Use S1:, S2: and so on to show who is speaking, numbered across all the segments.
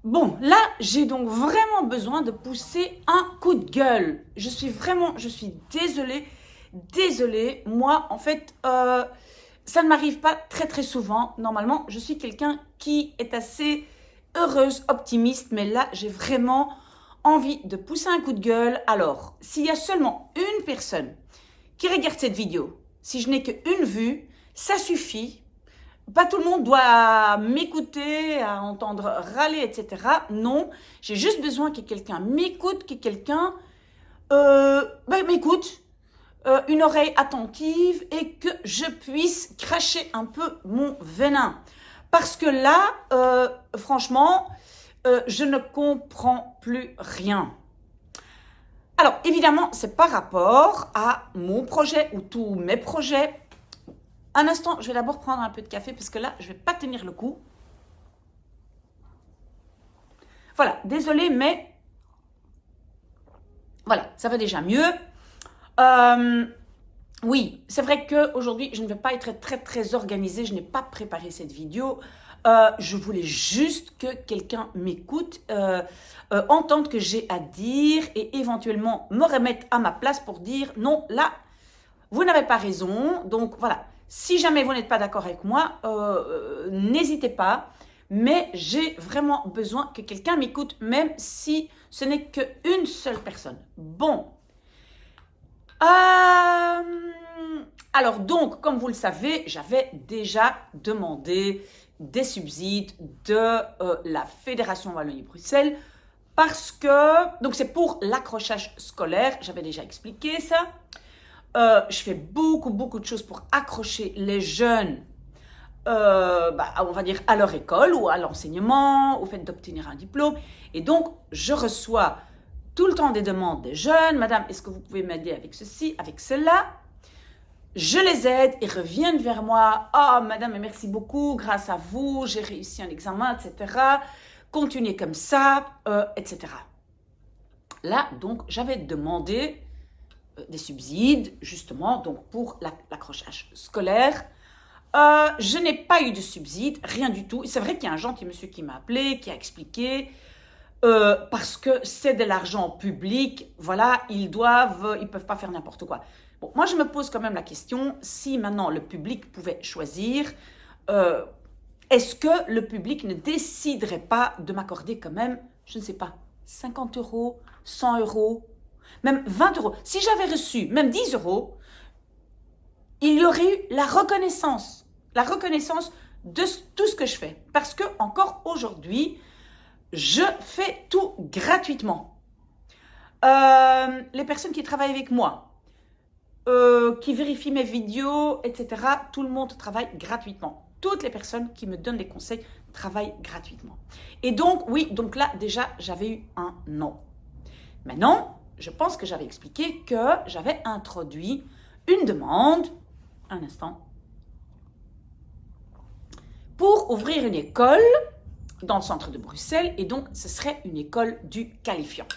S1: Bon, là, j'ai donc vraiment besoin de pousser un coup de gueule. Je suis désolée. Moi, en fait, ça ne m'arrive pas très très souvent. Normalement, je suis quelqu'un qui est assez heureuse, optimiste, mais là, j'ai vraiment envie de pousser un coup de gueule. Alors, s'il y a seulement une personne qui regarde cette vidéo, si je n'ai qu'une vue, ça suffit. Pas tout le monde doit m'écouter, à entendre râler, etc. Non, j'ai juste besoin que quelqu'un m'écoute, que quelqu'un m'écoute, une oreille attentive et que je puisse cracher un peu mon venin. Parce que là, franchement, je ne comprends plus rien. Alors, évidemment, c'est par rapport à mon projet ou tous mes projets. Un instant, je vais d'abord prendre un peu de café parce que là, je ne vais pas tenir le coup. Voilà, désolée, mais voilà, ça va déjà mieux. Euh, oui, c'est vrai qu'aujourd'hui, je ne vais pas être très, très organisée. Je n'ai pas préparé cette vidéo. Je voulais juste que quelqu'un m'écoute, entende ce que j'ai à dire et éventuellement me remette à ma place pour dire non, là, vous n'avez pas raison. Donc voilà, si jamais vous n'êtes pas d'accord avec moi, n'hésitez pas. Mais j'ai vraiment besoin que quelqu'un m'écoute, même si ce n'est qu'une seule personne. Bon. Alors donc, comme vous le savez, j'avais déjà demandé des subsides de la Fédération Wallonie-Bruxelles parce que, donc c'est pour l'accrochage scolaire, j'avais déjà expliqué ça. Je fais beaucoup de choses pour accrocher les jeunes, on va dire à leur école ou à l'enseignement, au fait d'obtenir un diplôme. Et donc, je reçois tout le temps des demandes des jeunes. Madame, est-ce que vous pouvez m'aider avec ceci, avec cela? Je les aide, ils reviennent vers moi. Oh, madame, merci beaucoup, grâce à vous, j'ai réussi un examen, etc. Continuez comme ça, etc. Là, donc, j'avais demandé des subsides, justement, donc pour l'accrochage scolaire. Je n'ai pas eu de subside, rien du tout. C'est vrai qu'il y a un gentil monsieur qui m'a appelé, qui a expliqué, parce que c'est de l'argent public, voilà, ils peuvent pas faire n'importe quoi. Bon, moi je me pose quand même la question, si maintenant le public pouvait choisir, euh, est-ce que le public ne déciderait pas de m'accorder quand même, je ne sais pas, 50 euros, 100 euros, même 20 euros. Si j'avais reçu même 10 euros, il y aurait eu la reconnaissance de tout ce que je fais. Parce que encore aujourd'hui, je fais tout gratuitement. Les personnes qui travaillent avec moi, qui vérifient mes vidéos, etc., tout le monde travaille gratuitement. Toutes les personnes qui me donnent des conseils travaillent gratuitement. Et donc, oui, donc là, déjà, j'avais eu un non. Maintenant, je pense que j'avais expliqué que j'avais introduit une demande, un instant, pour ouvrir une école dans le centre de Bruxelles, et donc ce serait une école du qualifiant.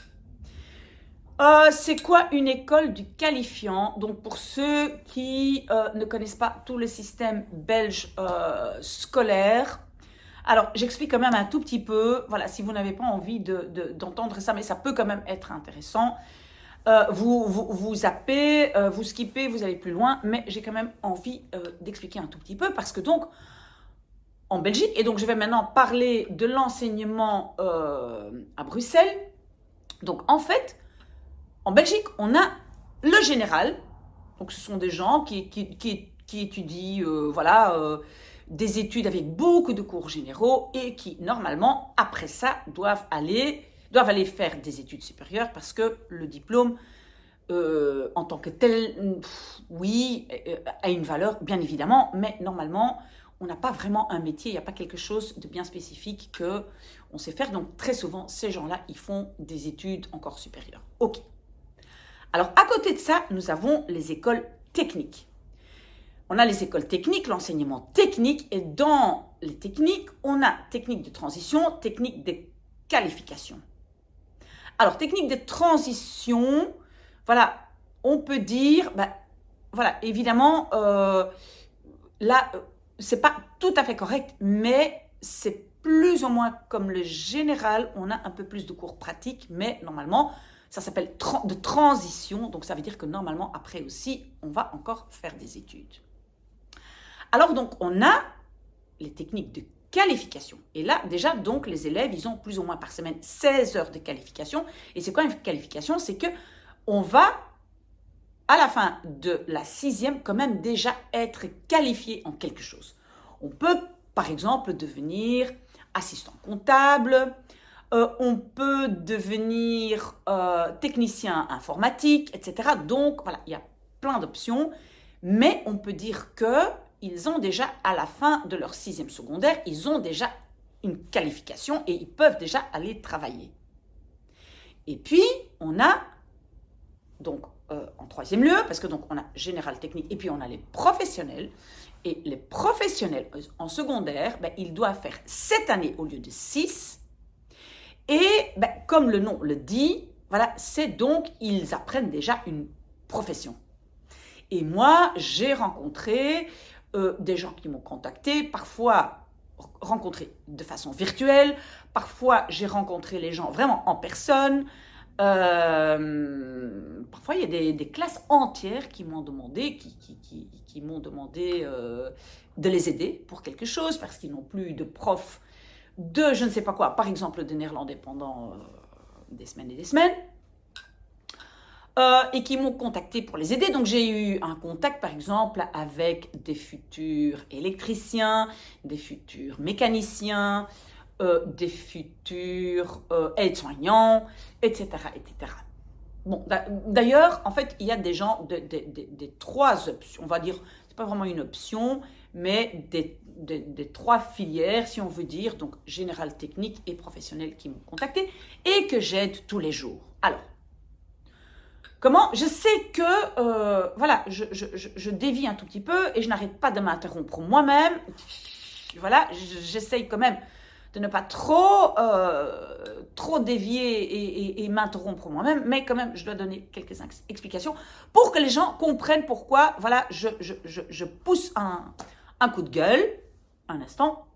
S1: C'est quoi une école du qualifiant? Donc pour ceux qui ne connaissent pas tout le système belge scolaire, alors j'explique quand même un tout petit peu, voilà, si vous n'avez pas envie d'entendre ça, mais ça peut quand même être intéressant. Vous zappez, vous skippez, vous allez plus loin, mais j'ai quand même envie d'expliquer un tout petit peu parce que donc en Belgique, et donc je vais maintenant parler de l'enseignement à Bruxelles. Donc en fait, en Belgique, on a le général, donc ce sont des gens qui étudient des études avec beaucoup de cours généraux et qui normalement, après ça, doivent aller faire des études supérieures parce que le diplôme, en tant que tel, oui, a une valeur, bien évidemment, mais normalement, on n'a pas vraiment un métier, il n'y a pas quelque chose de bien spécifique qu'on sait faire. Donc, très souvent, ces gens-là, ils font des études encore supérieures. OK. Alors, à côté de ça, nous avons les écoles techniques. On a les écoles techniques, l'enseignement technique, et dans les techniques, on a technique de transition, technique de qualification. Alors, technique de transition, voilà, on peut dire, voilà, évidemment, là, c'est pas tout à fait correct, mais c'est plus ou moins comme le général, on a un peu plus de cours pratiques, mais normalement, ça s'appelle de transition, donc ça veut dire que normalement, après aussi, on va encore faire des études. Alors donc, on a les techniques de qualification. Et là, déjà, donc, les élèves, ils ont plus ou moins par semaine 16 heures de qualification. Et c'est quoi une qualification? C'est que on va, à la fin de la 6e, quand même déjà être qualifié en quelque chose. On peut, par exemple, devenir assistant comptable, on peut devenir technicien informatique, etc. Donc, voilà, il y a plein d'options. Mais on peut dire qu'ils ont déjà, à la fin de leur 6e secondaire, ils ont déjà une qualification et ils peuvent déjà aller travailler. Et puis, on a, donc, en 3e lieu, parce que donc on a général technique et puis on a les professionnels. Et les professionnels en secondaire, ils doivent faire 7 années au lieu de 6. Et comme le nom le dit, voilà, c'est donc, ils apprennent déjà une profession. Et moi, j'ai rencontré des gens qui m'ont contacté, parfois rencontré de façon virtuelle, parfois j'ai rencontré les gens vraiment en personne. Parfois, il y a des classes entières qui m'ont demandé, qui m'ont demandé de les aider pour quelque chose, parce qu'ils n'ont plus de prof de je ne sais pas quoi, par exemple de néerlandais pendant des semaines et des semaines. Et qui m'ont contacté pour les aider. Donc, j'ai eu un contact, par exemple, avec des futurs électriciens, des futurs mécaniciens, des futurs aides-soignants, etc., etc. Bon, d'ailleurs, en fait, il y a des gens des 3 options, on va dire, c'est pas vraiment une option, mais des 3 filières, si on veut dire, donc général, technique et professionnel qui m'ont contacté et que j'aide tous les jours. Alors, comment? Je sais que, voilà, je dévie un tout petit peu et je n'arrête pas de m'interrompre moi-même. Voilà, j'essaye quand même de ne pas trop dévier et m'interrompre moi-même, mais quand même, je dois donner quelques explications pour que les gens comprennent pourquoi, voilà, je pousse un coup de gueule. Un instant.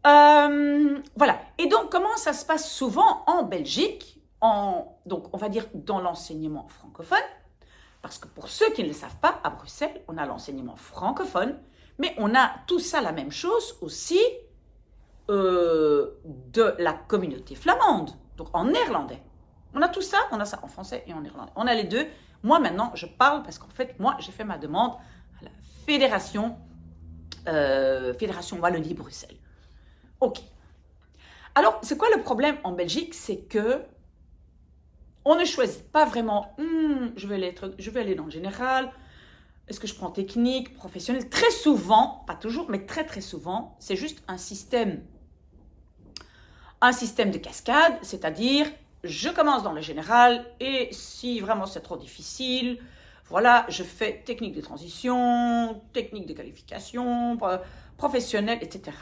S1: Voilà. Et donc, comment ça se passe souvent en Belgique, donc on va dire dans l'enseignement francophone, parce que pour ceux qui ne le savent pas, à Bruxelles, on a l'enseignement francophone, mais on a tout ça la même chose aussi de la communauté flamande, donc en néerlandais. On a tout ça, on a ça en français et en néerlandais. On a les deux. Moi, maintenant, je parle parce qu'en fait, moi, j'ai fait ma demande à la Fédération Wallonie-Bruxelles. Ok. Alors, c'est quoi le problème en Belgique? C'est que on ne choisit pas vraiment, je vais aller dans le général, est-ce que je prends technique, professionnel? Très souvent, pas toujours, mais très très souvent, c'est juste un système de cascade, c'est-à-dire, je commence dans le général et si vraiment c'est trop difficile, voilà, je fais technique de transition, technique de qualification, professionnel, etc.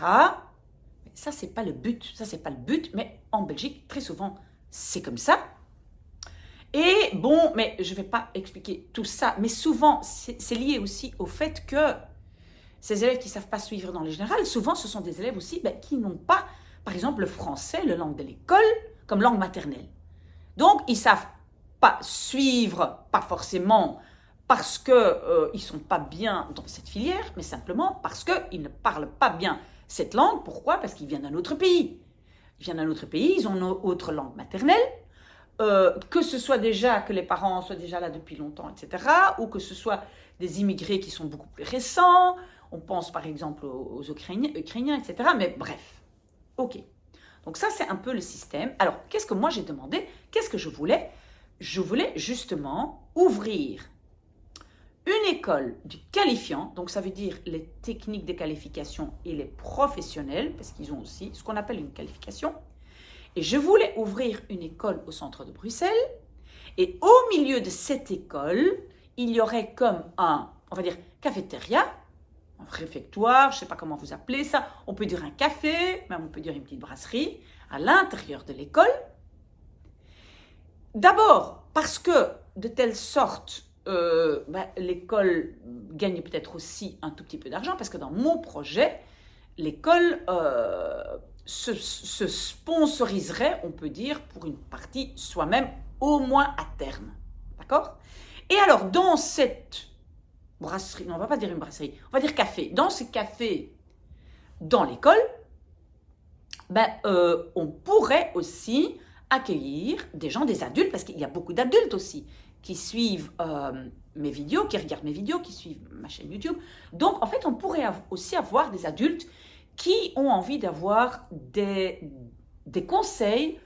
S1: Ça, c'est pas le but. Ça, c'est pas le but. Mais en Belgique, très souvent, c'est comme ça. Et bon, mais je vais pas expliquer tout ça. Mais souvent, c'est lié aussi au fait que ces élèves qui savent pas suivre dans le général, souvent, ce sont des élèves aussi qui n'ont pas, par exemple, le français, la langue de l'école, comme langue maternelle. Donc, ils savent pas suivre, pas forcément parce que ils sont pas bien dans cette filière, mais simplement parce qu'ils ne parlent pas bien cette langue. Pourquoi? Parce qu'ils viennent d'un autre pays. Ils viennent d'un autre pays, ils ont une autre langue maternelle, que ce soit déjà que les parents soient déjà là depuis longtemps, etc., ou que ce soit des immigrés qui sont beaucoup plus récents. On pense par exemple aux Ukrainiens, etc. Mais bref, ok. Donc ça, c'est un peu le système. Alors, qu'est-ce que moi j'ai demandé? Qu'est-ce que je voulais? Je voulais justement ouvrir une école du qualifiant, donc ça veut dire les techniques de qualification et les professionnels, parce qu'ils ont aussi ce qu'on appelle une qualification. Et je voulais ouvrir une école au centre de Bruxelles. Et au milieu de cette école, il y aurait comme on va dire, cafétéria, un réfectoire, je ne sais pas comment vous appelez ça. On peut dire un café, même on peut dire une petite brasserie à l'intérieur de l'école. D'abord, parce que de telle sorte l'école gagne peut-être aussi un tout petit peu d'argent, parce que dans mon projet, l'école se sponsoriserait, on peut dire, pour une partie soi-même, au moins à terme. D'accord? Et alors, dans cette brasserie, non, on ne va pas dire une brasserie, on va dire café, dans ce café, dans l'école, on pourrait aussi accueillir des gens, des adultes, parce qu'il y a beaucoup d'adultes aussi qui suivent mes vidéos, qui regardent mes vidéos, qui suivent ma chaîne YouTube. Donc, en fait, on pourrait aussi avoir des adultes qui ont envie d'avoir des conseils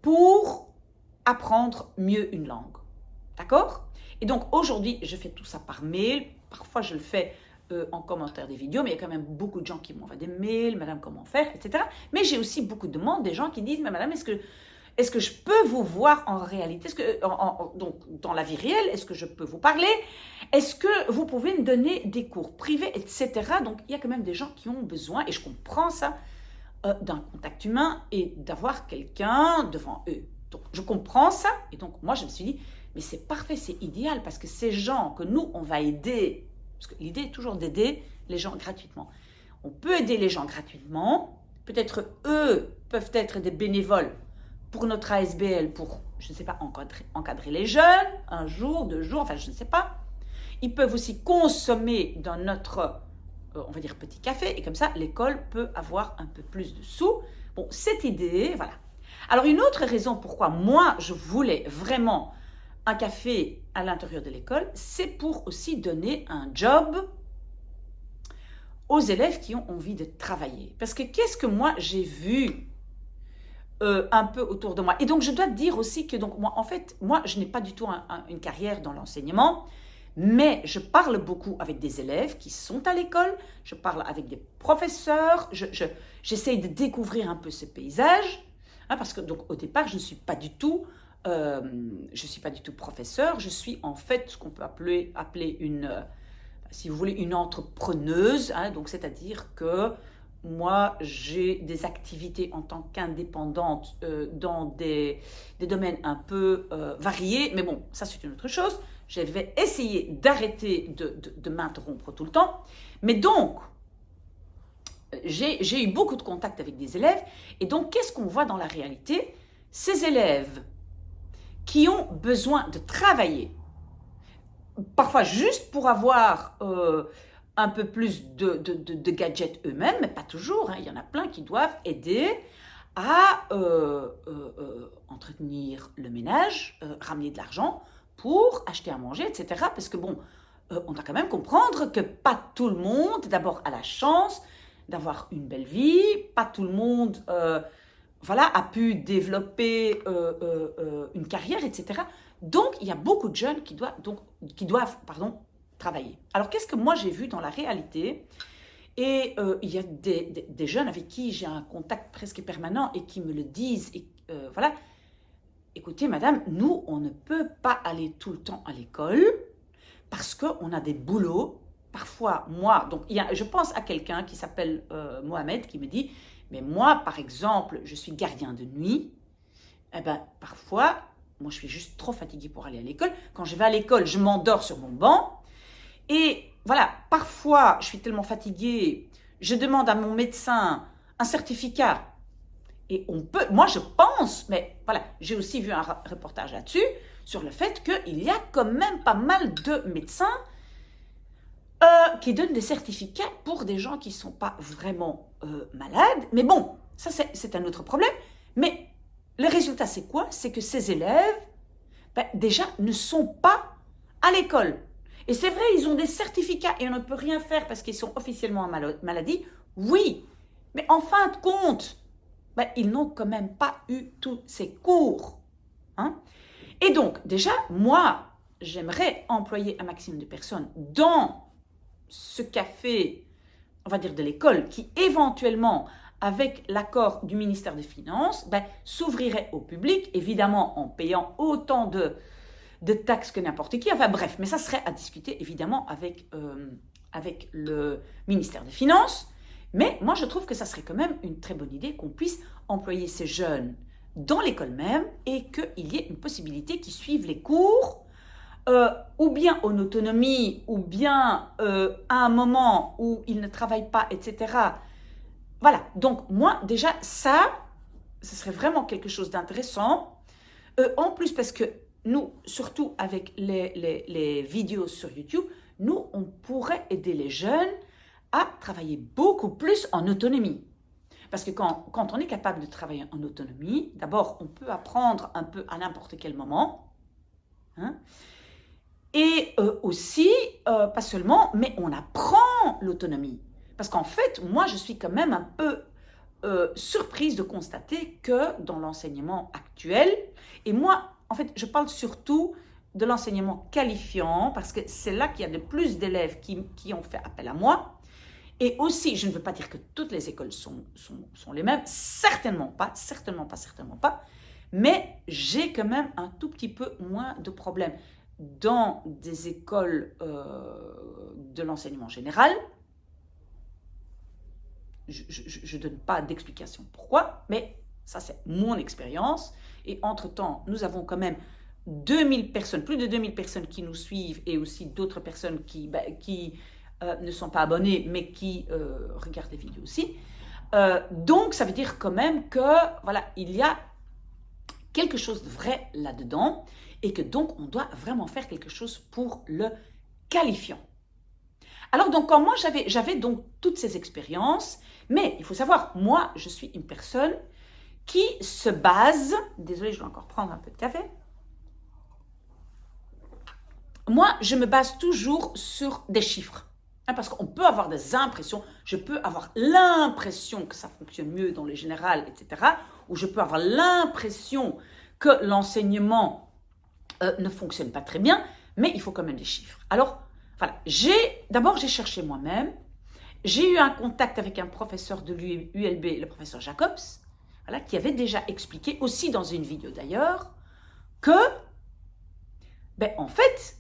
S1: pour apprendre mieux une langue. D'accord? Et donc, aujourd'hui, je fais tout ça par mail. Parfois, je le fais en commentaire des vidéos, mais il y a quand même beaucoup de gens qui m'envoient des mails, madame, comment faire, etc. Mais j'ai aussi beaucoup de demandes, des gens qui disent, mais madame, est-ce que je peux vous voir en réalité, donc dans la vie réelle, est-ce que je peux vous parler, est-ce que vous pouvez me donner des cours privés, etc. Donc, il y a quand même des gens qui ont besoin, et je comprends ça, d'un contact humain et d'avoir quelqu'un devant eux. Donc, je comprends ça, et donc moi, je me suis dit, mais c'est parfait, c'est idéal, parce que ces gens que nous, on va aider, parce que l'idée est toujours d'aider les gens gratuitement. On peut aider les gens gratuitement, peut-être eux peuvent être des bénévoles pour notre ASBL, pour, je ne sais pas, encadrer les jeunes, un jour, 2 jours, enfin je ne sais pas. Ils peuvent aussi consommer dans notre, on va dire, petit café, et comme ça, l'école peut avoir un peu plus de sous. Bon, cette idée, voilà. Alors, une autre raison pourquoi moi, je voulais vraiment un café à l'intérieur de l'école, c'est pour aussi donner un job aux élèves qui ont envie de travailler. Parce que qu'est-ce que moi, j'ai vu un peu autour de moi. Et donc, je dois te dire aussi que, donc, moi, en fait, moi, je n'ai pas du tout une carrière dans l'enseignement, mais je parle beaucoup avec des élèves qui sont à l'école, je parle avec des professeurs, j'essaye de découvrir un peu ce paysage, hein, parce que, donc, au départ, je ne suis pas du tout professeur, je suis en fait ce qu'on peut appeler une, si vous voulez, une entrepreneuse, hein, donc c'est-à-dire que moi, j'ai des activités en tant qu'indépendante dans des domaines un peu variés. Mais bon, ça, c'est une autre chose. Je vais essayer d'arrêter de m'interrompre tout le temps. Mais donc, j'ai eu beaucoup de contacts avec des élèves. Et donc, qu'est-ce qu'on voit dans la réalité? Ces élèves qui ont besoin de travailler, parfois juste pour avoir un peu plus de gadgets eux-mêmes, mais pas toujours, hein. Il y en a plein qui doivent aider à entretenir le ménage, ramener de l'argent pour acheter à manger, etc. Parce que bon, on doit quand même comprendre que pas tout le monde, d'abord, a la chance d'avoir une belle vie, pas tout le monde a pu développer une carrière, etc. Donc, il y a beaucoup de jeunes qui doivent travailler. Alors, qu'est-ce que moi j'ai vu dans la réalité? Et il y a des jeunes avec qui j'ai un contact presque permanent et qui me le disent. Et, voilà, écoutez, madame, nous, on ne peut pas aller tout le temps à l'école parce qu'on a des boulots. Parfois, moi, donc je pense à quelqu'un qui s'appelle Mohamed qui me dit, mais moi, par exemple, je suis gardien de nuit. Eh bien, parfois, moi, je suis juste trop fatiguée pour aller à l'école. Quand je vais à l'école, je m'endors sur mon banc. Et voilà, parfois, je suis tellement fatiguée, je demande à mon médecin un certificat. Et on peut, moi je pense, mais voilà, j'ai aussi vu un reportage là-dessus, sur le fait qu'il y a quand même pas mal de médecins qui donnent des certificats pour des gens qui ne sont pas vraiment malades. Mais bon, ça c'est un autre problème. Mais le résultat c'est quoi? C'est que ces élèves, déjà, ne sont pas à l'école. Et c'est vrai, ils ont des certificats et on ne peut rien faire parce qu'ils sont officiellement en maladie. Oui, mais en fin de compte, ils n'ont quand même pas eu tous ces cours. Hein? Et donc, déjà, moi, j'aimerais employer un maximum de personnes dans ce café, on va dire de l'école, qui éventuellement, avec l'accord du ministère des Finances, s'ouvrirait au public, évidemment en payant autant de taxes que n'importe qui. Enfin bref, mais ça serait à discuter évidemment avec le ministère des Finances. Mais moi, je trouve que ça serait quand même une très bonne idée qu'on puisse employer ces jeunes dans l'école même et qu'il y ait une possibilité qu'ils suivent les cours ou bien en autonomie, ou bien à un moment où ils ne travaillent pas, etc. Voilà, donc moi déjà ça, ce serait vraiment quelque chose d'intéressant. En plus parce que nous, surtout avec les vidéos sur YouTube, nous, on pourrait aider les jeunes à travailler beaucoup plus en autonomie. Parce que quand on est capable de travailler en autonomie, d'abord, on peut apprendre un peu à n'importe quel moment. Hein, et aussi, pas seulement, mais on apprend l'autonomie. Parce qu'en fait, moi, je suis quand même un peu surprise de constater que dans l'enseignement actuel, et moi, en fait, je parle surtout de l'enseignement qualifiant, parce que c'est là qu'il y a le plus d'élèves qui ont fait appel à moi. Et aussi, je ne veux pas dire que toutes les écoles sont les mêmes, certainement pas, mais j'ai quand même un tout petit peu moins de problèmes dans des écoles de l'enseignement général. Je ne donne pas d'explication pourquoi, mais ça c'est mon expérience. Et entre-temps, nous avons quand même 2000 personnes, plus de 2000 personnes qui nous suivent et aussi d'autres personnes qui ne sont pas abonnés, mais qui regardent les vidéos aussi. Donc, ça veut dire quand même que, voilà, il y a quelque chose de vrai là-dedans et que donc, on doit vraiment faire quelque chose pour le qualifiant. Alors, donc, quand moi, j'avais donc toutes ces expériences, mais il faut savoir, moi, je suis une personne qui se base, désolée, je dois encore prendre un peu de café. Moi, je me base toujours sur des chiffres. Parce qu'on peut avoir des impressions, je peux avoir l'impression que ça fonctionne mieux dans le général, etc. Ou je peux avoir l'impression que l'enseignement ne fonctionne pas très bien, mais il faut quand même des chiffres. Alors, voilà, d'abord j'ai cherché moi-même, j'ai eu un contact avec un professeur de l'ULB, le professeur Jacobs, voilà, qui avait déjà expliqué, aussi dans une vidéo d'ailleurs, que, en fait,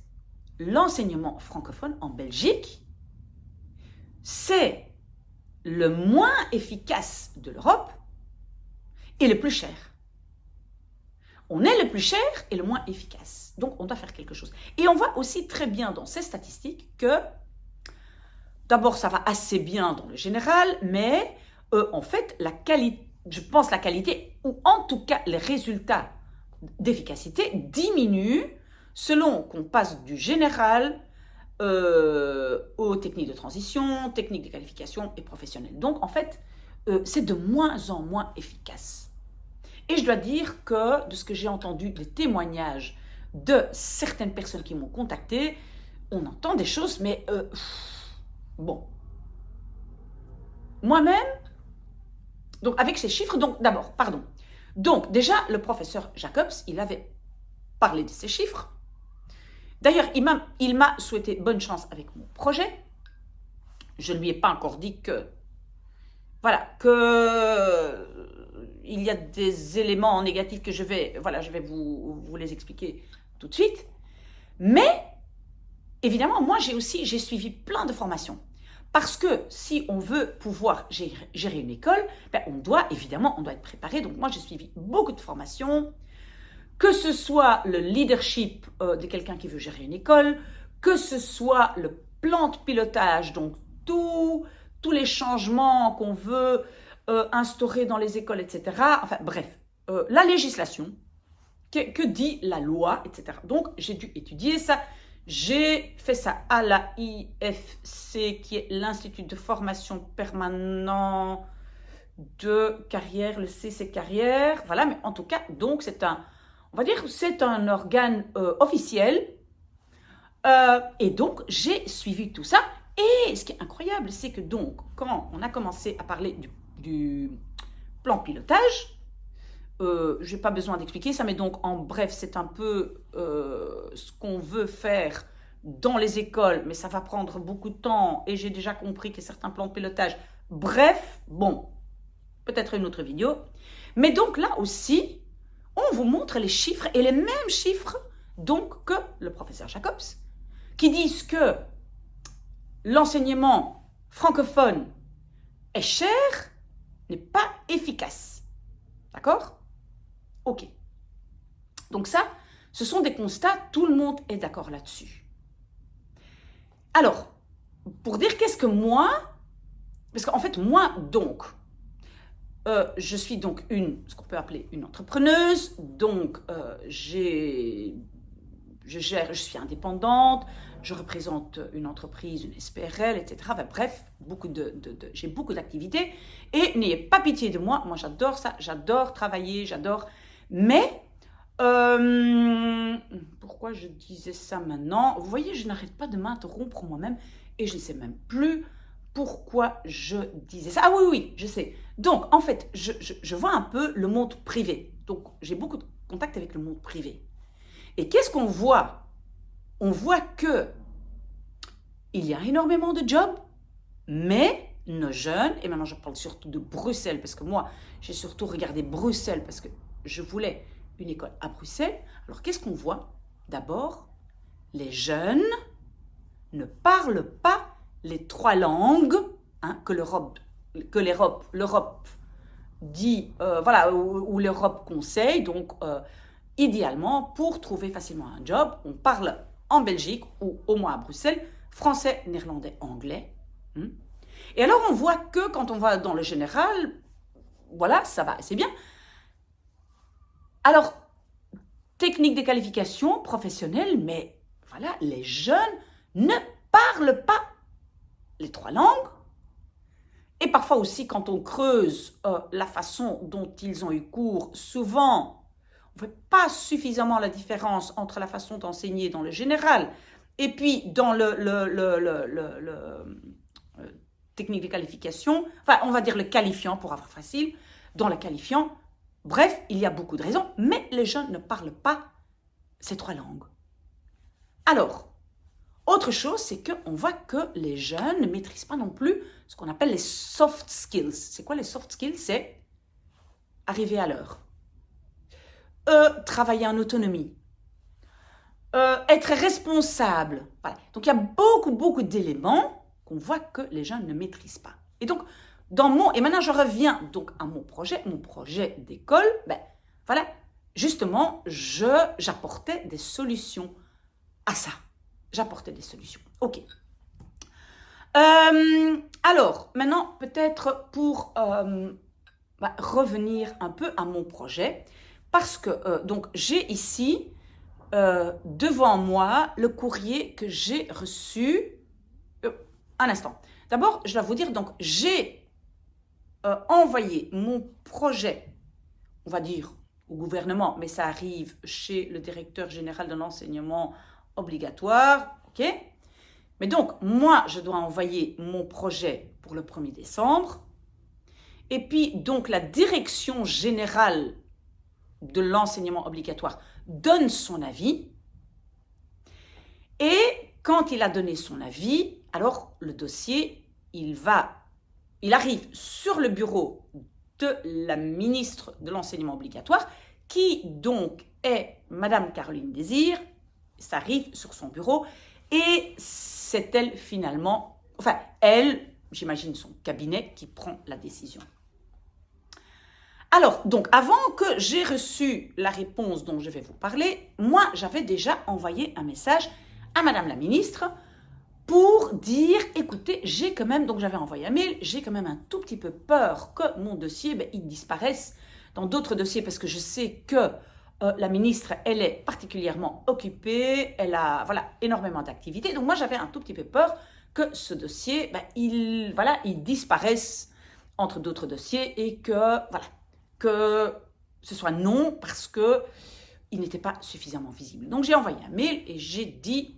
S1: l'enseignement francophone en Belgique, c'est le moins efficace de l'Europe et le plus cher. On est le plus cher et le moins efficace. Donc, on doit faire quelque chose. Et on voit aussi très bien dans ces statistiques que, d'abord, ça va assez bien dans le général, mais en fait, la qualité, je pense la qualité, ou en tout cas les résultats d'efficacité diminuent selon qu'on passe du général aux techniques de transition, techniques de qualification et professionnelles. Donc, en fait, c'est de moins en moins efficace. Et je dois dire que, de ce que j'ai entendu, les témoignages de certaines personnes qui m'ont contacté, on entend des choses, mais bon. Moi-même, donc avec ces chiffres, donc d'abord, pardon. Donc, déjà, le professeur Jacobs, il avait parlé de ces chiffres. D'ailleurs, il m'a souhaité bonne chance avec mon projet. Je ne lui ai pas encore dit que, voilà, il y a des éléments négatifs que je vais vous les expliquer tout de suite. Mais, évidemment, moi, j'ai suivi plein de formations. Parce que si on veut pouvoir gérer une école, on doit être préparé. Donc, moi, j'ai suivi beaucoup de formations. Que ce soit le leadership de quelqu'un qui veut gérer une école, que ce soit le plan de pilotage, donc tous les changements qu'on veut instaurer dans les écoles, etc. Enfin bref, la législation, que dit la loi, etc. Donc j'ai dû étudier ça. J'ai fait ça à la IFC, qui est l'Institut de formation permanent de carrière, le CC Carrière. Voilà, mais en tout cas, donc c'est un organe officiel. Et donc, j'ai suivi tout ça. Et ce qui est incroyable, c'est que donc, quand on a commencé à parler du plan pilotage, je n'ai pas besoin d'expliquer ça, mais donc, en bref, c'est un peu ce qu'on veut faire dans les écoles, mais ça va prendre beaucoup de temps. Et j'ai déjà compris que certains plans de pilotage, bref, bon, peut-être une autre vidéo. Mais donc, là aussi, on vous montre les chiffres, et les mêmes chiffres donc que le professeur Jacobs, qui disent que l'enseignement francophone est cher, n'est pas efficace. D'accord? Ok. Donc ça, Ce sont des constats, tout le monde est d'accord là-dessus. Alors, pour dire qu'est-ce que moi, parce qu'en fait, moi, donc, je suis donc ce qu'on peut appeler une entrepreneuse, donc je suis indépendante, je représente une entreprise, une SPRL, etc. Enfin, bref, j'ai beaucoup d'activités et n'ayez pas pitié de moi, moi j'adore ça, j'adore travailler, j'adore, mais pourquoi je disais ça maintenant? Vous voyez, je n'arrête pas de m'interrompre moi-même et je ne sais même plus pourquoi je disais ça. Ah oui, oui, je sais. Donc, en fait, je vois un peu le monde privé. Donc, j'ai beaucoup de contact avec le monde privé. Et qu'est-ce qu'on voit? On voit que il y a énormément de jobs, mais nos jeunes, et maintenant je parle surtout de Bruxelles, parce que moi, j'ai surtout regardé Bruxelles, parce que je voulais une école à Bruxelles. Alors, qu'est-ce qu'on voit? D'abord, les jeunes ne parlent pas les 3 langues que l'Europe dit, voilà, ou l'Europe conseille. Donc, idéalement, pour trouver facilement un job, on parle en Belgique ou au moins à Bruxelles, français, néerlandais, anglais. Et alors, on voit que quand on va dans le général, voilà, ça va, c'est bien. Alors, technique des qualifications professionnelles, mais voilà, les jeunes ne parlent pas les 3 langues. Et parfois aussi, quand on creuse la façon dont ils ont eu cours, souvent, on ne fait pas suffisamment la différence entre la façon d'enseigner dans le général et puis dans le technique de qualification, enfin, on va dire le qualifiant pour avoir facile, dans le qualifiant. Bref, il y a beaucoup de raisons, mais les jeunes ne parlent pas ces 3 langues. Alors, autre chose, c'est qu'on voit que les jeunes ne maîtrisent pas non plus ce qu'on appelle les soft skills. C'est quoi les soft skills? C'est arriver à l'heure, travailler en autonomie, être responsable. Voilà. Donc, il y a beaucoup d'éléments qu'on voit que les jeunes ne maîtrisent pas. Et donc, et maintenant je reviens donc à mon projet d'école, voilà, justement, j'apportais des solutions à ça. J'apportais des solutions. Ok. Alors, maintenant, peut-être pour revenir un peu à mon projet, parce que donc j'ai ici devant moi le courrier que j'ai reçu. Un instant. D'abord, je dois vous dire, donc j'ai envoyé mon projet, on va dire, au gouvernement, mais ça arrive chez le directeur général de l'enseignement obligatoire, ok? Mais donc, moi, je dois envoyer mon projet pour le 1er décembre. Et puis, donc, la direction générale de l'enseignement obligatoire donne son avis. Et quand il a donné son avis, alors le dossier, il arrive sur le bureau de la ministre de l'enseignement obligatoire, qui donc est Madame Caroline Désir. Ça arrive sur son bureau et c'est elle finalement, enfin elle, j'imagine son cabinet, qui prend la décision. Alors, donc avant que j'ai reçu la réponse dont je vais vous parler, moi j'avais déjà envoyé un message à Madame la ministre pour dire, écoutez, j'ai quand même, donc j'avais envoyé un mail, j'ai quand même un tout petit peu peur que mon dossier, il disparaisse dans d'autres dossiers, parce que je sais que la ministre, elle est particulièrement occupée, elle a énormément d'activités. Donc moi, j'avais un tout petit peu peur que ce dossier, il disparaisse entre d'autres dossiers et que ce soit non parce qu'il n'était pas suffisamment visible. Donc j'ai envoyé un mail et j'ai dit,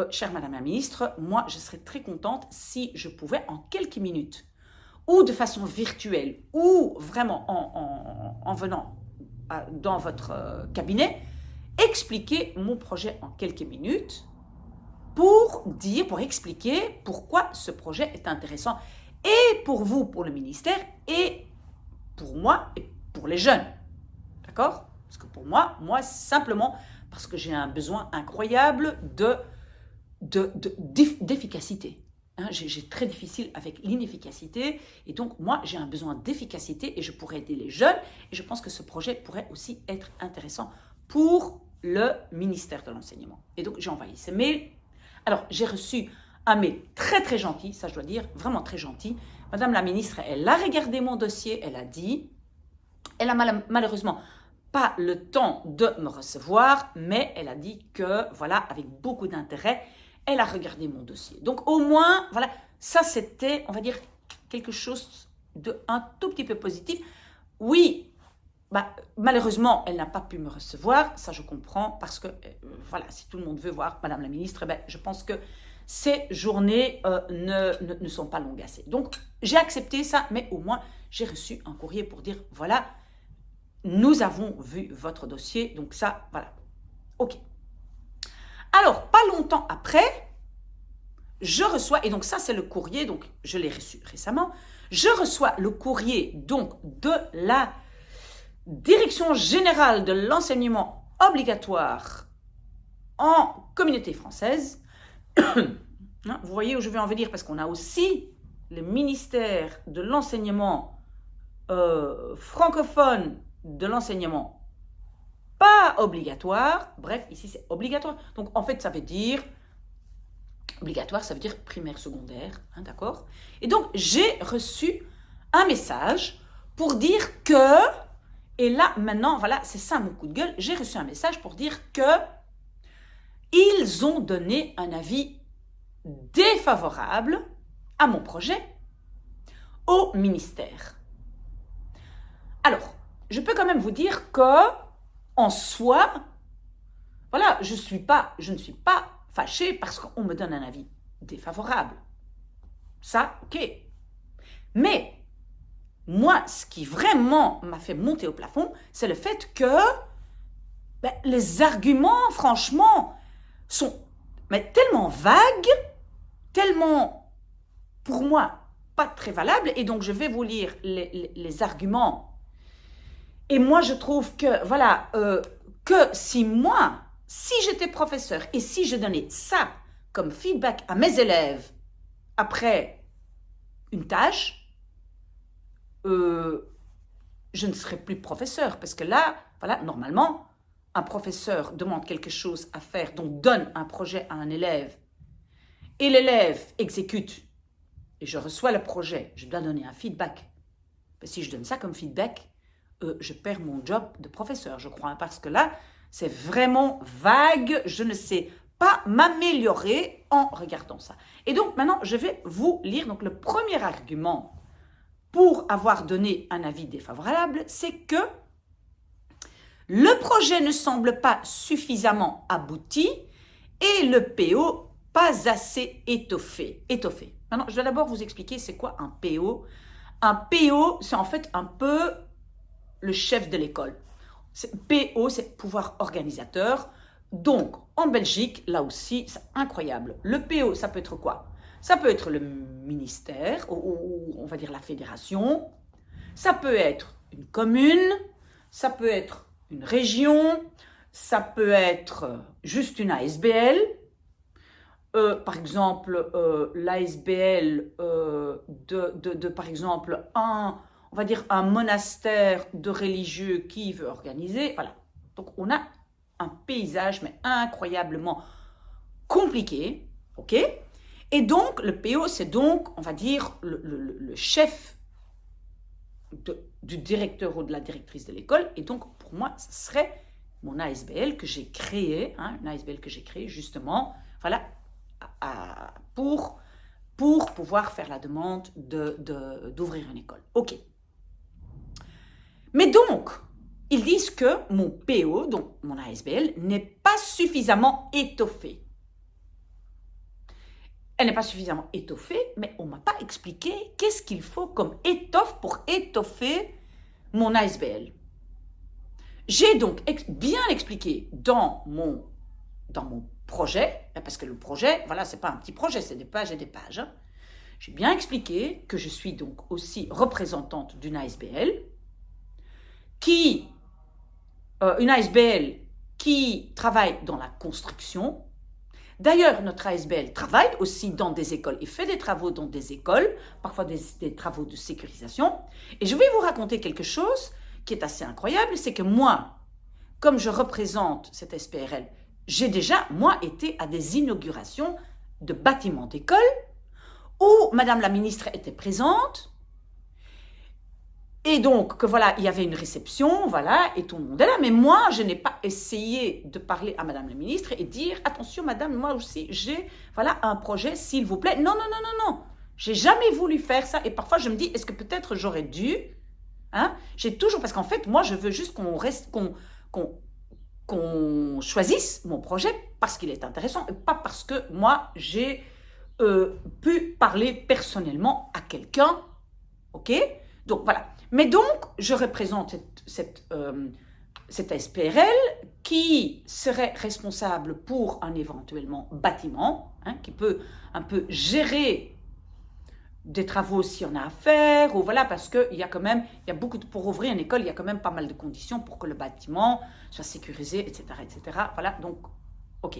S1: chère Madame la ministre, moi, je serais très contente si je pouvais en quelques minutes, ou de façon virtuelle, ou vraiment en venant dans votre cabinet, expliquer mon projet en quelques minutes pour expliquer pourquoi ce projet est intéressant, et pour vous, pour le ministère, et pour moi, et pour les jeunes. D'accord? Parce que pour moi, simplement, parce que j'ai un besoin incroyable d'efficacité. J'ai très difficile avec l'inefficacité et donc moi j'ai un besoin d'efficacité et je pourrais aider les jeunes et je pense que ce projet pourrait aussi être intéressant pour le ministère de l'enseignement. Et donc, j'ai envoyé ces mails. Alors, j'ai reçu un mail très, très gentil, ça je dois dire, vraiment très gentil. Madame la ministre, elle a regardé mon dossier, elle a dit, elle a malheureusement pas le temps de me recevoir, mais elle a dit que, voilà, avec beaucoup d'intérêt, elle a regardé mon dossier. Donc, au moins, voilà, ça c'était, on va dire, quelque chose de un tout petit peu positif. Oui, malheureusement, elle n'a pas pu me recevoir, ça je comprends, parce que, voilà, si tout le monde veut voir Madame la ministre, je pense que ces journées ne sont pas longues assez. Donc, j'ai accepté ça, mais au moins, j'ai reçu un courrier pour dire, voilà, nous avons vu votre dossier, donc ça, voilà, ok. Alors, pas longtemps après, je reçois, et donc ça c'est le courrier, donc je l'ai reçu récemment, je reçois le courrier donc de la Direction générale de l'enseignement obligatoire en communauté française. Vous voyez où je veux en venir, parce qu'on a aussi le ministère de l'enseignement francophone, de l'enseignement pas obligatoire. Bref, ici c'est obligatoire. Donc en fait, ça veut dire, obligatoire, ça veut dire primaire, secondaire, d'accord? Et donc, j'ai reçu un message pour dire que, et là, maintenant, voilà, c'est ça mon coup de gueule, j'ai reçu un message pour dire que ils ont donné un avis défavorable à mon projet au ministère. Alors, je peux quand même vous dire que, en soi, voilà, je ne suis pas fâchée parce qu'on me donne un avis défavorable. Ça, ok. Mais, moi, ce qui vraiment m'a fait monter au plafond, c'est le fait que les arguments, franchement, sont tellement vagues, tellement, pour moi, pas très valables. Et donc, je vais vous lire les arguments. Et moi, je trouve que, voilà, que si j'étais professeur et si je donnais ça comme feedback à mes élèves après une tâche, je ne serais plus professeur. Parce que là, voilà, normalement, un professeur demande quelque chose à faire, donc donne un projet à un élève, et l'élève exécute, et je reçois le projet, je dois donner un feedback. Mais si je donne ça comme feedback, je perds mon job de professeur, je crois, parce que là, c'est vraiment vague, je ne sais pas m'améliorer en regardant ça. Et donc, maintenant, je vais vous lire donc, le premier argument pour avoir donné un avis défavorable, c'est que le projet ne semble pas suffisamment abouti et le PO pas assez étoffé. Maintenant, je vais d'abord vous expliquer c'est quoi un PO. Un PO, c'est en fait un peu le chef de l'école. PO, c'est pouvoir organisateur. Donc, en Belgique, là aussi, c'est incroyable. Le PO, ça peut être quoi? Ça peut être le ministère, ou on va dire la fédération. Ça peut être une commune. Ça peut être une région. Ça peut être juste une ASBL. Par exemple, l'ASBL par exemple, on va dire un monastère de religieux qui veut organiser. Voilà. Donc, on a un paysage, mais incroyablement compliqué. OK? Et donc, le PO, c'est donc, on va dire, le chef du directeur ou de la directrice de l'école. Et donc, pour moi, ce serait mon ASBL que j'ai créé, une ASBL que j'ai créée justement, voilà, pour pouvoir faire la demande d'ouvrir une école. OK. Mais donc, ils disent que mon PO, donc mon ASBL, n'est pas suffisamment étoffé. Elle n'est pas suffisamment étoffée, mais on ne m'a pas expliqué qu'est-ce qu'il faut comme étoffe pour étoffer mon ASBL. J'ai donc bien expliqué dans mon projet, parce que le projet, voilà, c'est pas un petit projet, c'est des pages et des pages. J'ai bien expliqué que je suis donc aussi représentante d'une ASBL, une ASBL qui travaille dans la construction. D'ailleurs, notre ASBL travaille aussi dans des écoles et fait des travaux dans des écoles, parfois des travaux de sécurisation. Et je vais vous raconter quelque chose qui est assez incroyable, c'est que moi, comme je représente cette SPRL, j'ai déjà, moi, été à des inaugurations de bâtiments d'école où Madame la ministre était présente. Et donc, que voilà, il y avait une réception, voilà, et tout le monde est là. Mais moi, je n'ai pas essayé de parler à Madame la ministre et dire « Attention, Madame, moi aussi, j'ai, voilà, un projet, s'il vous plaît. » Non, non, non, non, non. J'ai jamais voulu faire ça. Et parfois, je me dis « Est-ce que peut-être j'aurais dû ?» Hein? J'ai toujours... Parce qu'en fait, moi, je veux juste qu'on choisisse mon projet parce qu'il est intéressant et pas parce que moi, j'ai pu parler personnellement à quelqu'un. OK? Donc, voilà. Mais donc, je représente cette SPRL qui serait responsable pour un éventuellement bâtiment, hein, qui peut un peu gérer des travaux s'il y en a à faire, ou voilà, parce qu'il y a quand même, il y a beaucoup pour ouvrir une école, il y a quand même pas mal de conditions pour que le bâtiment soit sécurisé, etc., etc. Voilà, donc, OK.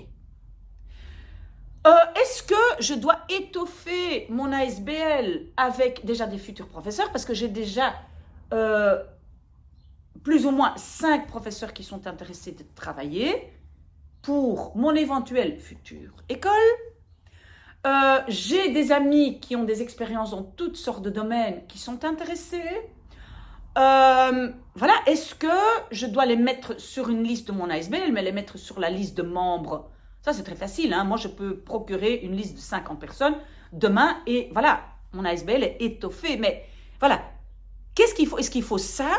S1: Est-ce que je dois étoffer mon ASBL avec déjà des futurs professeurs? Parce que j'ai déjà plus ou moins 5 professeurs qui sont intéressés de travailler pour mon éventuelle future école. J'ai des amis qui ont des expériences dans toutes sortes de domaines qui sont intéressés. Voilà, est-ce que je dois les mettre sur une liste de mon ASBL, mais les mettre sur la liste de membres? Ça, c'est très facile, hein? Moi, je peux procurer une liste de 50 personnes demain et voilà, mon ASBL est étoffé. Mais voilà, qu'est-ce qu'il faut? Est-ce qu'il faut ça?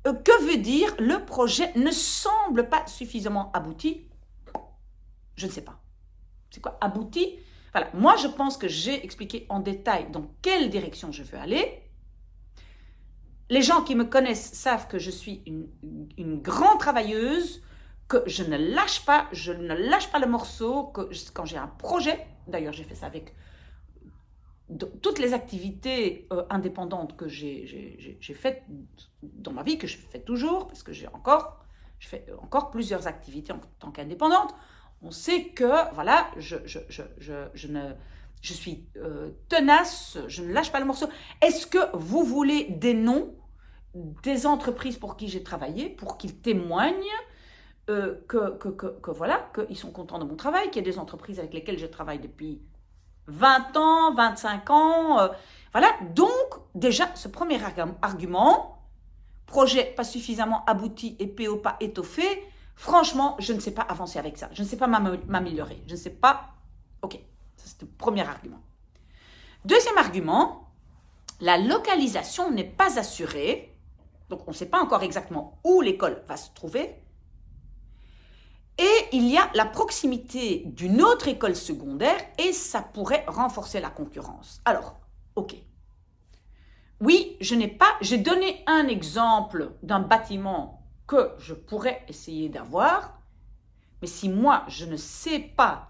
S1: Que veut dire le projet ne semble pas suffisamment abouti? Je ne sais pas. C'est quoi abouti? Voilà, moi, je pense que j'ai expliqué en détail dans quelle direction je veux aller. Les gens qui me connaissent savent que je suis une grande travailleuse, que je ne lâche pas le morceau, que quand j'ai un projet, d'ailleurs j'ai fait ça avec toutes les activités indépendantes que j'ai faites dans ma vie, que je fais toujours, parce que je fais encore plusieurs activités en tant qu'indépendante. On sait que, voilà, je suis tenace, je ne lâche pas le morceau. Est-ce que vous voulez des noms des entreprises pour qui j'ai travaillé, pour qu'ils témoignent voilà, qu'ils sont contents de mon travail, qu'il y a des entreprises avec lesquelles je travaille depuis 20 ans, 25 ans. Voilà, donc déjà, ce premier argument, projet pas suffisamment abouti et PO pas étoffé, franchement, je ne sais pas avancer avec ça. Je ne sais pas m'améliorer. Je ne sais pas... OK, ça c'est le premier argument. Deuxième argument, la localisation n'est pas assurée. Donc, on ne sait pas encore exactement où l'école va se trouver. Et il y a la proximité d'une autre école secondaire et ça pourrait renforcer la concurrence. Alors, OK. Oui, j'ai donné un exemple d'un bâtiment que je pourrais essayer d'avoir, mais si moi, je ne sais pas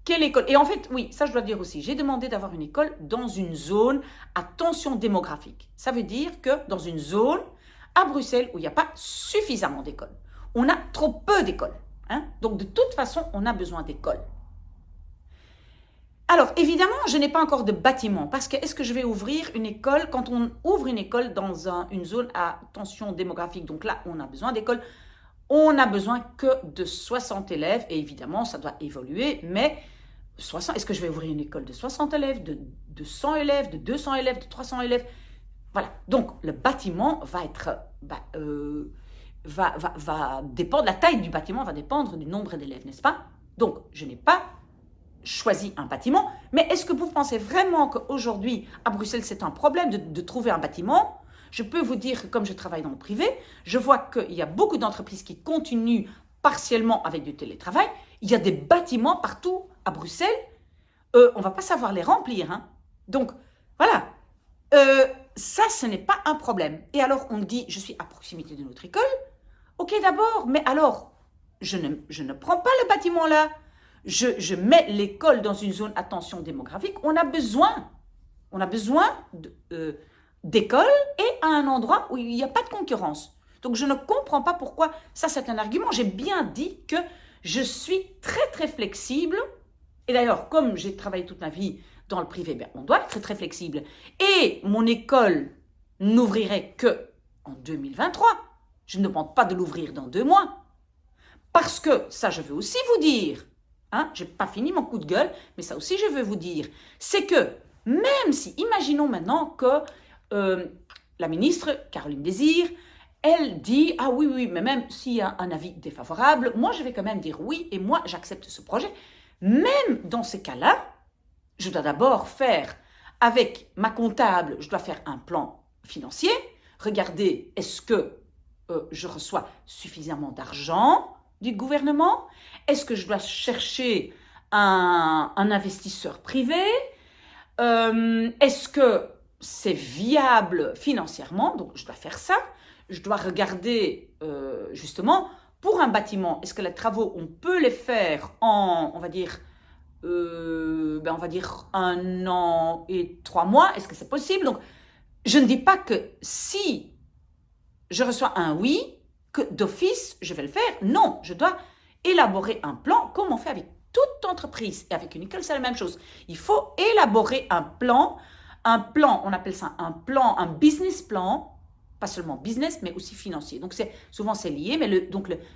S1: quelle école... Et en fait, oui, ça je dois dire aussi, j'ai demandé d'avoir une école dans une zone à tension démographique. Ça veut dire que dans une zone à Bruxelles où il n'y a pas suffisamment d'écoles. On a trop peu d'écoles. Hein? Donc, de toute façon, on a besoin d'écoles. Alors, évidemment, je n'ai pas encore de bâtiment parce que est-ce que je vais ouvrir une école, quand on ouvre une école dans une zone à tension démographique, donc là, on a besoin d'écoles, on n'a besoin que de 60 élèves et évidemment, ça doit évoluer, mais 60, est-ce que je vais ouvrir une école de 60 élèves, de 100 élèves, de 200 élèves, de 300 élèves? Voilà, donc le bâtiment va être... va dépendre, la taille du bâtiment va dépendre du nombre d'élèves, n'est-ce pas? Donc, je n'ai pas choisi un bâtiment, mais est-ce que vous pensez vraiment qu'aujourd'hui, à Bruxelles, c'est un problème de trouver un bâtiment? Je peux vous dire que comme je travaille dans le privé, je vois qu'il y a beaucoup d'entreprises qui continuent partiellement avec du télétravail. Il y a des bâtiments partout à Bruxelles. On ne va pas savoir les remplir. Hein? Donc, voilà. Ça, ce n'est pas un problème. Et alors, on dit, je suis à proximité de notre école. Ok, d'abord, mais alors, je ne prends pas le bâtiment là. Je mets l'école dans une zone à tension démographique. On a besoin d'écoles et à un endroit où il n'y a pas de concurrence. Donc, je ne comprends pas pourquoi ça, c'est un argument. J'ai bien dit que je suis très, très flexible. Et d'ailleurs, comme j'ai travaillé toute ma vie dans le privé, ben, on doit être très, très flexible. Et mon école n'ouvrirait que en 2023. Je ne demande pas de l'ouvrir dans 2 mois. Parce que, ça je veux aussi vous dire, hein, je n'ai pas fini mon coup de gueule, mais ça aussi je veux vous dire, c'est que même si, imaginons maintenant que la ministre, Caroline Désir, elle dit, ah oui, oui, mais même s'il y a un avis défavorable, moi je vais quand même dire oui et moi j'accepte ce projet. Même dans ces cas-là, je dois d'abord faire, avec ma comptable, je dois faire un plan financier, regarder est-ce que je reçois suffisamment d'argent du gouvernement, est-ce que je dois chercher un investisseur privé, est-ce que c'est viable financièrement, donc je dois faire ça, je dois regarder justement pour un bâtiment, est-ce que les travaux, on peut les faire en, on va dire 1 an et 3 mois, est-ce que c'est possible? Donc, je ne dis pas que si je reçois un oui, que d'office, je vais le faire. Non, je dois élaborer un plan, comme on fait avec toute entreprise. Et avec une école, c'est la même chose. Il faut élaborer un plan, on appelle ça un plan, un business plan, pas seulement business, mais aussi financier. Donc, souvent, c'est lié, mais le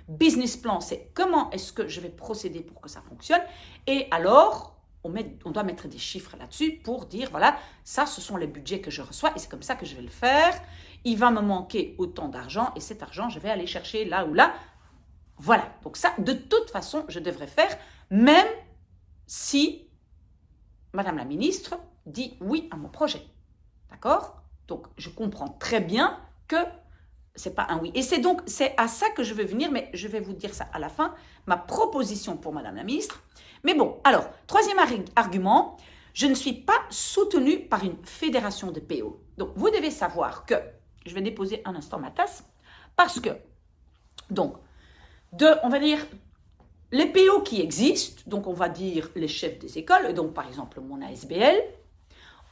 S1: business plan, c'est comment est-ce que je vais procéder pour que ça fonctionne. Et alors, on doit mettre des chiffres là-dessus pour dire, voilà, ça, ce sont les budgets que je reçois et c'est comme ça que je vais le faire. Il va me manquer autant d'argent et cet argent, je vais aller chercher là ou là. Voilà, donc ça, de toute façon, je devrais faire, même si Madame la ministre dit oui à mon projet. D'accord? Donc, je comprends très bien que c'est pas un oui. Et c'est à ça que je veux venir, mais je vais vous dire ça à la fin, ma proposition pour Madame la ministre. Mais bon, alors, troisième argument, je ne suis pas soutenue par une fédération de PO. Donc, vous devez savoir que, je vais déposer un instant ma tasse, parce que, donc, on va dire, les PO qui existent, donc on va dire les chefs des écoles, donc par exemple mon ASBL,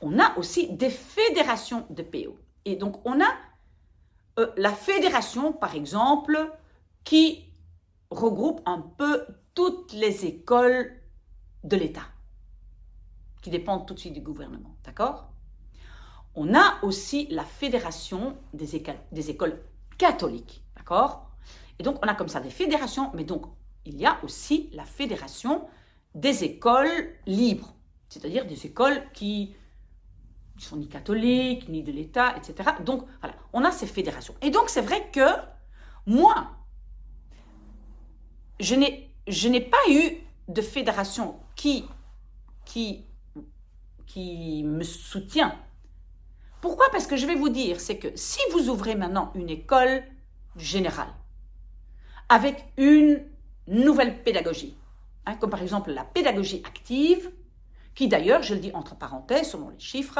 S1: on a aussi des fédérations de PO. Et donc, on a la fédération, par exemple, qui regroupe un peu toutes les écoles de l'État, qui dépendent tout de suite du gouvernement, d'accord? On a aussi la fédération des écoles catholiques, d'accord? Et donc, on a comme ça des fédérations, mais donc, il y a aussi la fédération des écoles libres, c'est-à-dire des écoles qui ne sont ni catholiques, ni de l'État, etc. Donc, voilà, on a ces fédérations. Et donc, c'est vrai que moi, je n'ai pas eu de fédération qui me soutient. Pourquoi? Parce que je vais vous dire, c'est que si vous ouvrez maintenant une école générale avec une nouvelle pédagogie, hein, comme par exemple la pédagogie active, qui d'ailleurs, je le dis entre parenthèses, selon les chiffres,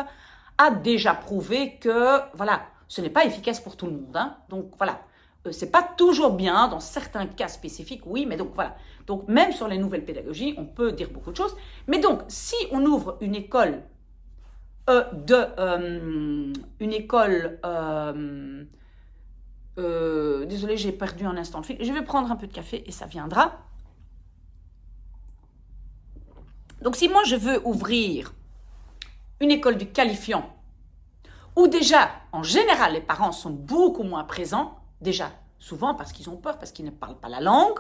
S1: a déjà prouvé que, voilà, ce n'est pas efficace pour tout le monde. Hein. Donc, voilà, c'est pas toujours bien, dans certains cas spécifiques, oui, mais donc, voilà. Donc, même sur les nouvelles pédagogies, on peut dire beaucoup de choses. Mais donc, si on ouvre une école désolée, j'ai perdu un instant le fil. Je vais prendre un peu de café et ça viendra. Donc, si moi, je veux ouvrir une école du qualifiant, où déjà, en général, les parents sont beaucoup moins présents, déjà, souvent parce qu'ils ont peur, parce qu'ils ne parlent pas la langue.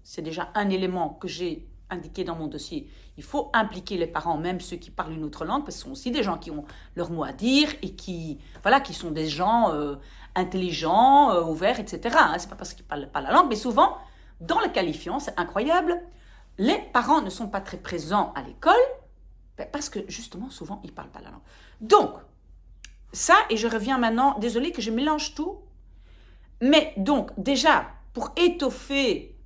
S1: C'est déjà un élément que j'ai indiqué dans mon dossier. Il faut impliquer les parents, même ceux qui parlent une autre langue, parce que ce sont aussi des gens qui ont leur mot à dire et qui sont des gens intelligents, ouverts, etc. Hein. C'est pas parce qu'ils ne parlent pas la langue, mais souvent, dans le qualifiant, c'est incroyable, les parents ne sont pas très présents à l'école, parce que justement, souvent, ils ne parlent pas la langue. Donc, ça, et je reviens maintenant, désolée que je mélange tout, mais donc, déjà, pour étoffer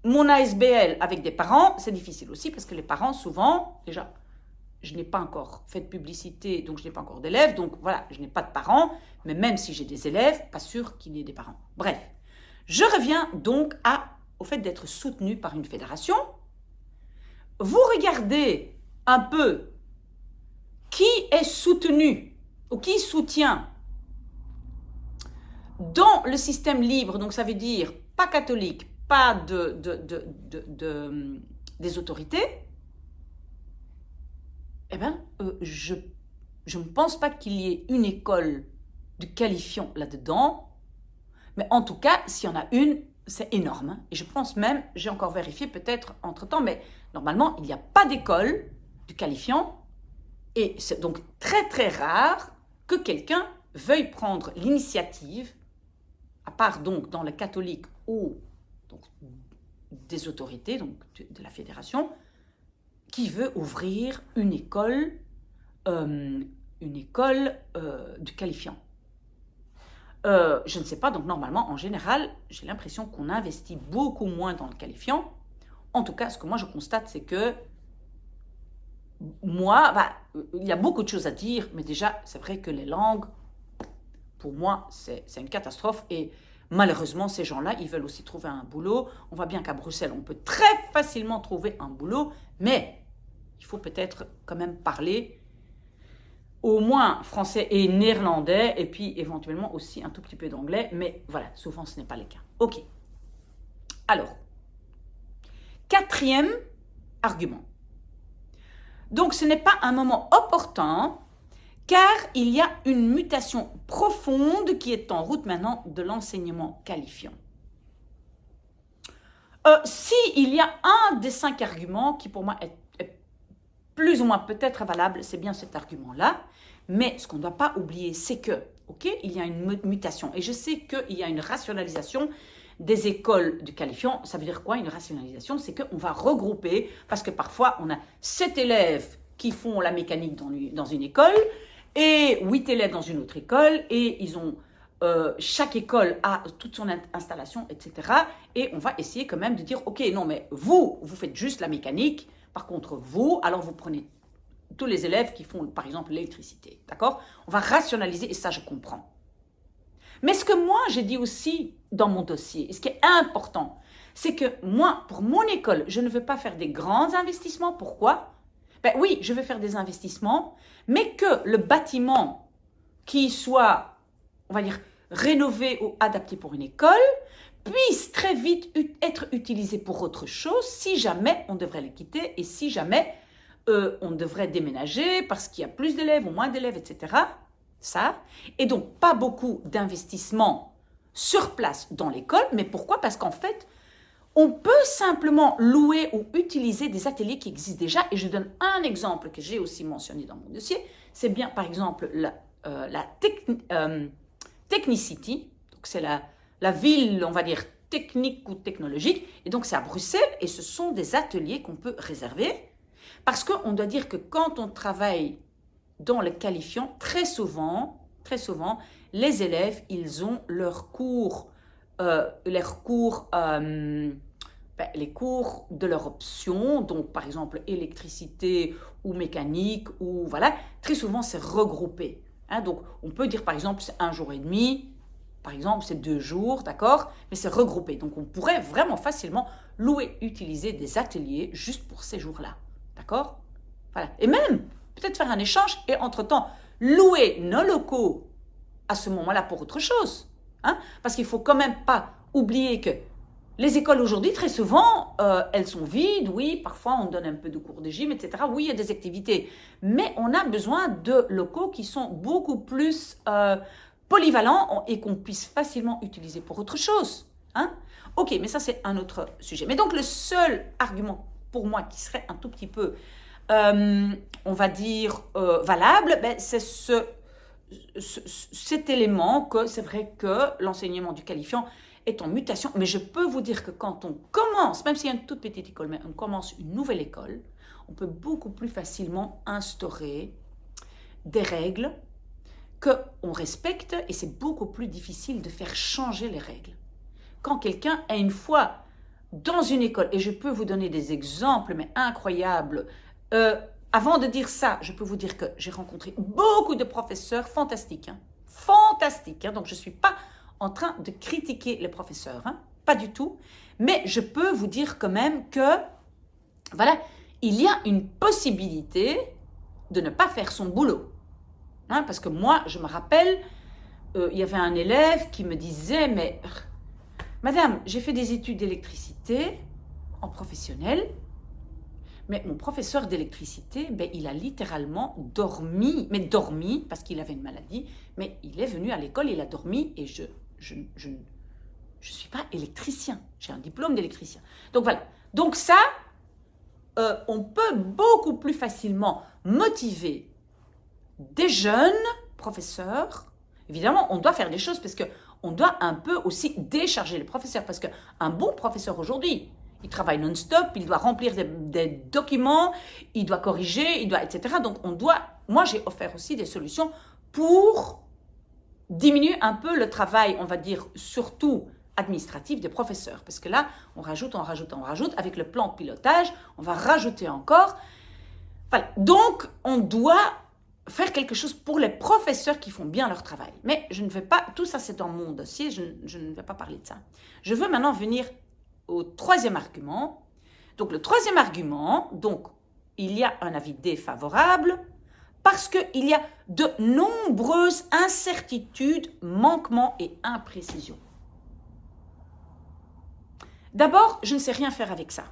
S1: mon ASBL avec des parents, c'est difficile aussi, parce que les parents, souvent, déjà, je n'ai pas encore fait de publicité, donc je n'ai pas encore d'élèves, donc voilà, je n'ai pas de parents, mais même si j'ai des élèves, pas sûr qu'il y ait des parents. Bref, je reviens donc au fait d'être soutenu par une fédération. Vous regardez un peu qui est soutenu ou qui soutient dans le système libre, donc ça veut dire pas catholique, pas des autorités, eh bien, je ne pense pas qu'il y ait une école de qualifiant là-dedans Mais en tout cas, s'il y en a une, c'est énorme. Hein. Et je pense même, j'ai encore vérifié peut-être entre-temps, mais normalement, il n'y a pas d'école du qualifiant. Et c'est donc très très rare que quelqu'un veuille prendre l'initiative, à part donc dans le catholique ou donc, des autorités, donc de la fédération, qui veut ouvrir une école du qualifiant. Je ne sais pas, donc normalement, en général, j'ai l'impression qu'on investit beaucoup moins dans le qualifiant. En tout cas, ce que moi je constate, c'est que moi, il y a beaucoup de choses à dire, mais déjà, c'est vrai que les langues, pour moi, c'est une catastrophe. Et malheureusement, ces gens-là, ils veulent aussi trouver un boulot. On voit bien qu'à Bruxelles, on peut très facilement trouver un boulot, mais il faut peut-être quand même parler au moins français et néerlandais, et puis éventuellement aussi un tout petit peu d'anglais, mais voilà, souvent ce n'est pas le cas. Ok. Alors, quatrième argument. Donc, ce n'est pas un moment opportun, car il y a une mutation profonde qui est en route maintenant de l'enseignement qualifiant. S'il y a un des 5 arguments qui pour moi est plus ou moins peut-être valable, c'est bien cet argument-là. Mais ce qu'on ne doit pas oublier, c'est que, il y a une mutation. Et je sais qu'il y a une rationalisation des écoles du qualifiant. Ça veut dire quoi, une rationalisation? C'est qu'on va regrouper, parce que parfois, on a 7 élèves qui font la mécanique dans une école, et 8 élèves dans une autre école, et ils ont... chaque école a toute son installation, etc. Et on va essayer quand même de dire, ok, non, mais vous faites juste la mécanique. Par contre, vous, alors vous prenez tous les élèves qui font, par exemple, l'électricité. D'accord? On va rationaliser, et ça, je comprends. Mais ce que moi, j'ai dit aussi dans mon dossier, et ce qui est important, c'est que moi, pour mon école, je ne veux pas faire des grands investissements. Pourquoi? Ben oui, je veux faire des investissements, mais que le bâtiment qui soit, on va dire, rénové ou adapté pour une école, puisse très vite être utilisé pour autre chose si jamais on devrait le quitter et si jamais on devrait déménager parce qu'il y a plus d'élèves ou moins d'élèves, etc. Ça. Et donc, pas beaucoup d'investissement sur place dans l'école. Mais pourquoi? Parce qu'en fait, on peut simplement louer ou utiliser des ateliers qui existent déjà. Et je donne un exemple que j'ai aussi mentionné dans mon dossier. C'est bien, par exemple, la Technicity. Donc, c'est la ville, on va dire, technique ou technologique. Et donc, c'est à Bruxelles et ce sont des ateliers qu'on peut réserver. Parce qu'on doit dire que quand on travaille dans le qualifiant, très souvent, les élèves, ils ont leurs cours, les cours de leur option. Donc, par exemple, électricité ou mécanique, ou voilà. Très souvent, c'est regroupé. Hein, donc, on peut dire, par exemple, c'est 1 jour et demi. Par exemple, c'est 2 jours, d'accord? Mais c'est regroupé. Donc, on pourrait vraiment facilement louer, utiliser des ateliers juste pour ces jours-là. D'accord? Voilà. Et même, peut-être faire un échange et, entre-temps, louer nos locaux à ce moment-là pour autre chose. Hein? Parce qu'il ne faut quand même pas oublier que les écoles aujourd'hui, très souvent, elles sont vides. Oui, parfois, on donne un peu de cours de gym, etc. Oui, il y a des activités. Mais on a besoin de locaux qui sont beaucoup plus... polyvalent et qu'on puisse facilement utiliser pour autre chose. Hein? Ok, mais ça c'est un autre sujet. Mais donc le seul argument pour moi qui serait un tout petit peu, on va dire, valable, ben, c'est cet élément que c'est vrai que l'enseignement du qualifiant est en mutation. Mais je peux vous dire que quand on commence, même s'il y a une toute petite école, mais on commence une nouvelle école, on peut beaucoup plus facilement instaurer des règles qu'on respecte et c'est beaucoup plus difficile de faire changer les règles. Quand quelqu'un est une fois dans une école, et je peux vous donner des exemples, mais incroyables, avant de dire ça, je peux vous dire que j'ai rencontré beaucoup de professeurs fantastiques. Fantastiques, donc je ne suis pas en train de critiquer les professeurs, pas du tout, mais je peux vous dire quand même que, voilà, il y a une possibilité de ne pas faire son boulot. Parce que moi, je me rappelle, il y avait un élève qui me disait, mais madame, j'ai fait des études d'électricité en professionnel, mais mon professeur d'électricité, ben, il a littéralement dormi parce qu'il avait une maladie, mais il est venu à l'école, il a dormi et je Je ne suis pas électricien. J'ai un diplôme d'électricien. Donc voilà. Donc ça, on peut beaucoup plus facilement motiver des jeunes professeurs. Évidemment, on doit faire des choses parce qu'on doit un peu aussi décharger les professeurs. Parce qu'un bon professeur aujourd'hui, il travaille non-stop, il doit remplir des documents, il doit corriger, etc. Donc moi j'ai offert aussi des solutions pour diminuer un peu le travail, on va dire surtout administratif des professeurs. Parce que là, on rajoute, avec le plan de pilotage, on va rajouter encore. Voilà. Donc, on doit faire quelque chose pour les professeurs qui font bien leur travail. Mais je ne vais pas, tout ça c'est dans mon dossier, je ne vais pas parler de ça. Je veux maintenant venir au troisième argument. Donc, le troisième argument, donc, il y a un avis défavorable parce qu'il y a de nombreuses incertitudes, manquements et imprécisions. D'abord, je ne sais rien faire avec ça.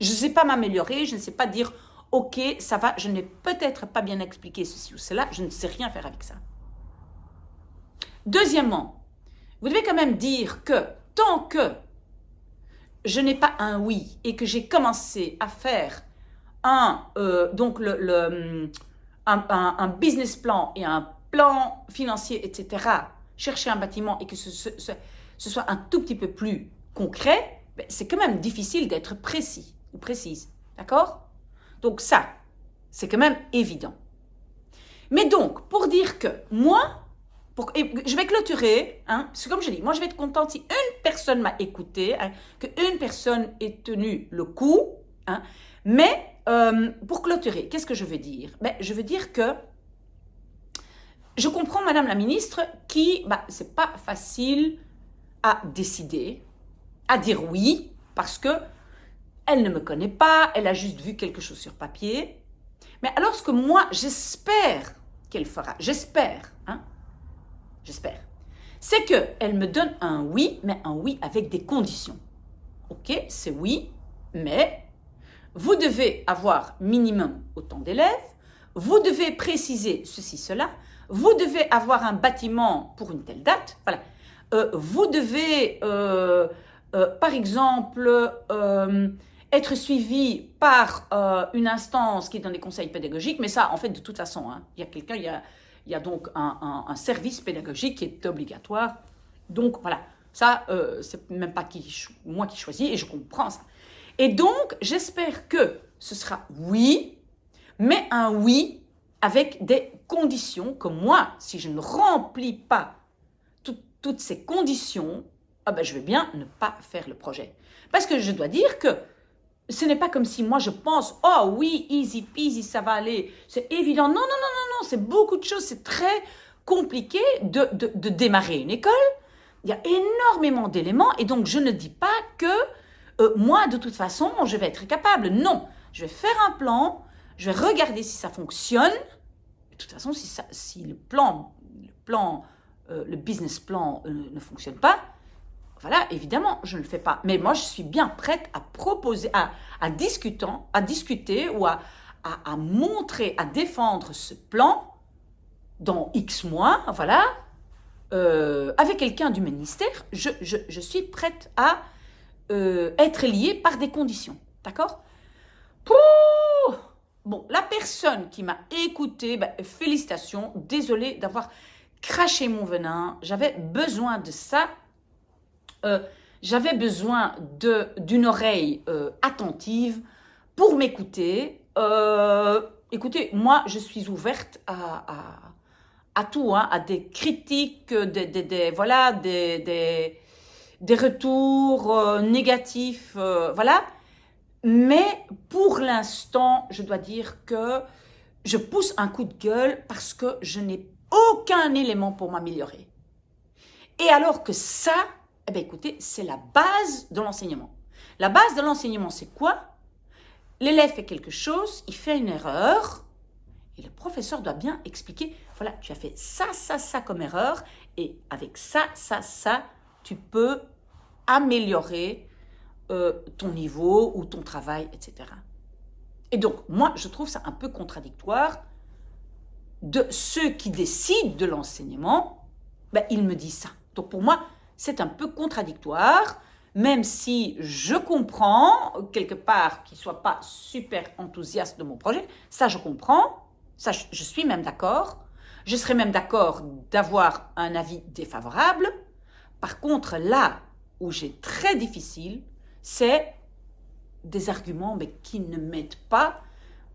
S1: Je ne sais pas m'améliorer, je ne sais pas dire « Ok, ça va, je n'ai peut-être pas bien expliqué ceci ou cela, je ne sais rien faire avec ça. » Deuxièmement, vous devez quand même dire que tant que je n'ai pas un oui et que j'ai commencé à faire un business plan et un plan financier, etc., chercher un bâtiment et que ce soit un tout petit peu plus concret, c'est quand même difficile d'être précis ou précise. D'accord? Donc ça, c'est quand même évident. Mais donc, pour dire que moi, je vais clôturer, hein, c'est comme je dis, moi je vais être contente si une personne m'a écouté, hein, qu'une personne ait tenu le coup, hein, mais pour clôturer, qu'est-ce que je veux dire? Je veux dire que je comprends Madame la Ministre c'est pas facile à décider, à dire oui, parce que elle ne me connaît pas, elle a juste vu quelque chose sur papier. Mais alors ce que moi, j'espère qu'elle fera, j'espère, c'est qu'elle me donne un oui, mais un oui avec des conditions. Ok, c'est oui, mais vous devez avoir minimum autant d'élèves, vous devez préciser ceci, cela, vous devez avoir un bâtiment pour une telle date, voilà. Vous devez, par exemple, être suivi par une instance qui est dans les conseils pédagogiques, mais ça, en fait, de toute façon, hein, il y a donc un service pédagogique qui est obligatoire. Donc, voilà, ça, c'est même pas moi qui choisis et je comprends ça. Et donc, j'espère que ce sera oui, mais un oui avec des conditions que moi, si je ne remplis pas toutes ces conditions, je vais bien ne pas faire le projet. Parce que je dois dire que ce n'est pas comme si moi je pense, oh oui, easy peasy, ça va aller, c'est évident. Non, c'est beaucoup de choses, c'est très compliqué de démarrer une école. Il y a énormément d'éléments et donc je ne dis pas que moi, de toute façon, je vais être capable. Non, je vais faire un plan, je vais regarder si ça fonctionne. De toute façon, si le business plan ne fonctionne pas, voilà, évidemment, je ne le fais pas. Mais moi, je suis bien prête à proposer, à discuter ou à montrer, à défendre ce plan dans X mois, voilà, avec quelqu'un du ministère. Je suis prête à être liée par des conditions. D'accord? Bon, la personne qui m'a écoutée, félicitations, désolée d'avoir craché mon venin. J'avais besoin de ça. J'avais besoin d'une oreille attentive pour m'écouter. Écoutez, moi, je suis ouverte à tout, hein, à des critiques, des retours négatifs, voilà. Mais pour l'instant, je dois dire que je pousse un coup de gueule parce que je n'ai aucun élément pour m'améliorer. Et alors que ça, écoutez, c'est la base de l'enseignement. La base de l'enseignement, c'est quoi? L'élève fait quelque chose, il fait une erreur, et le professeur doit bien expliquer, voilà, tu as fait ça comme erreur, et avec ça, tu peux améliorer ton niveau ou ton travail, etc. Et donc, moi, je trouve ça un peu contradictoire de ceux qui décident de l'enseignement, ils me disent ça. Donc, pour moi, c'est un peu contradictoire, même si je comprends quelque part qu'il ne soit pas super enthousiaste de mon projet. Ça, je comprends. Ça, je suis même d'accord. Je serais même d'accord d'avoir un avis défavorable. Par contre, là où j'ai très difficile, c'est des arguments mais qui ne mettent pas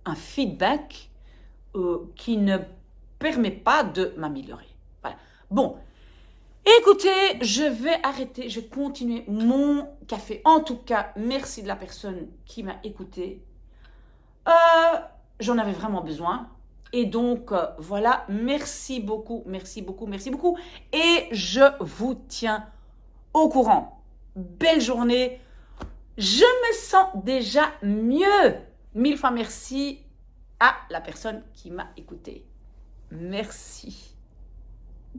S1: un feedback qui ne permet pas de m'améliorer. Voilà. Bon, écoutez, je vais arrêter, je vais continuer mon café. En tout cas, merci de la personne qui m'a écouté. J'en avais vraiment besoin. Et donc, voilà, merci beaucoup, merci beaucoup, merci beaucoup. Et je vous tiens au courant. Belle journée. Je me sens déjà mieux. 1000 fois merci à la personne qui m'a écouté. Merci.